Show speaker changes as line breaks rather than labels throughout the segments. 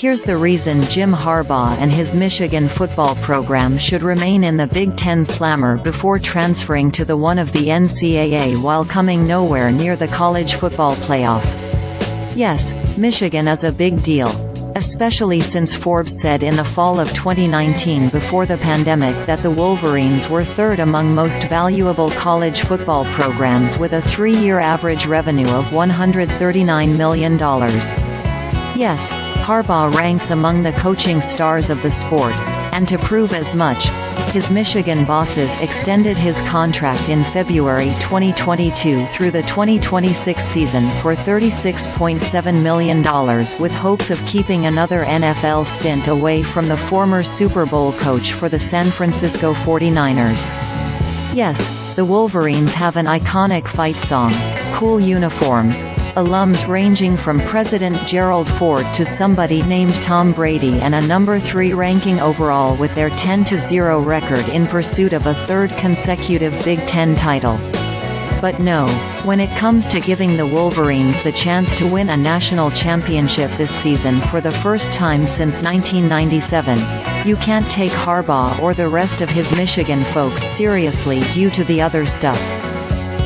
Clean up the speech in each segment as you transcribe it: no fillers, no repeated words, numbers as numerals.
Here's the reason Jim Harbaugh and his Michigan football program should remain in the Big Ten slammer before transferring to the one of the NCAA while coming nowhere near the college football playoff. Yes, Michigan is a big deal, especially since Forbes said in the fall of 2019 before the pandemic that the Wolverines were third among most valuable college football programs with a 3-year average revenue of $139 million. Yes, Harbaugh ranks among the coaching stars of the sport, and to prove as much, his Michigan bosses extended his contract in February 2022 through the 2026 season for $36.7 million with hopes of keeping another NFL stint away from the former Super Bowl coach for the San Francisco 49ers. Yes, the Wolverines have an iconic fight song, cool uniforms, alums ranging from President Gerald Ford to somebody named Tom Brady, and a number 3 ranking overall with their 10-0 record in pursuit of a third consecutive Big Ten title. But no, when it comes to giving the Wolverines the chance to win a national championship this season for the first time since 1997, you can't take Harbaugh or the rest of his Michigan folks seriously due to the other stuff.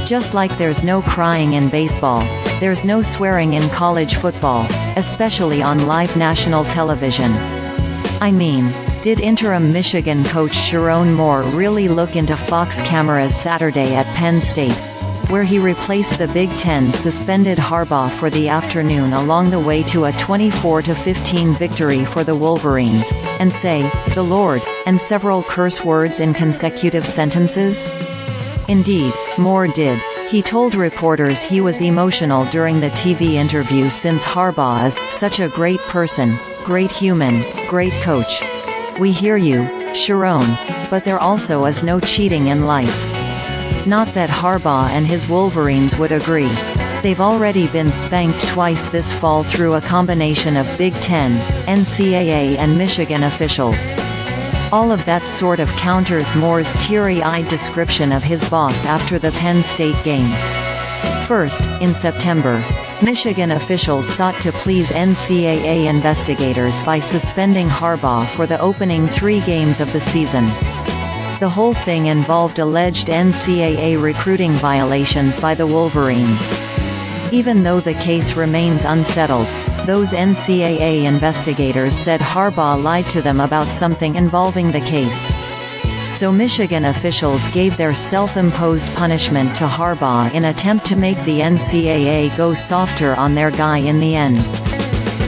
Just like there's no crying in baseball, there's no swearing in college football, especially on live national television. I mean, did interim Michigan coach Sherrone Moore really look into Fox cameras Saturday at Penn State, where he replaced the Big Ten-suspended Harbaugh for the afternoon along the way to a 24-15 victory for the Wolverines, and say, "The Lord," and several curse words in consecutive sentences? Indeed, Moore did. He told reporters he was emotional during the TV interview since Harbaugh is such a great person, great human, great coach. We hear you, Sherrone, but there also is no cheating in life. Not that Harbaugh and his Wolverines would agree. They've already been spanked twice this fall through a combination of Big Ten, NCAA and Michigan officials. All of that sort of counters Moore's teary-eyed description of his boss after the Penn State game. First, in September, Michigan officials sought to please NCAA investigators by suspending Harbaugh for the opening 3 games of the season. The whole thing involved alleged NCAA recruiting violations by the Wolverines. Even though the case remains unsettled, those NCAA investigators said Harbaugh lied to them about something involving the case. So Michigan officials gave their self-imposed punishment to Harbaugh in attempt to make the NCAA go softer on their guy in the end.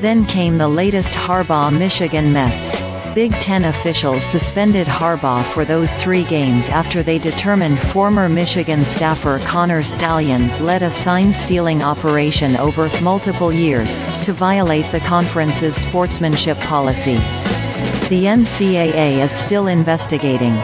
Then came the latest Harbaugh-Michigan mess. Big Ten officials suspended Harbaugh for those 3 games after they determined former Michigan staffer Connor Stalions led a sign-stealing operation over multiple years to violate the conference's sportsmanship policy. The NCAA is still investigating,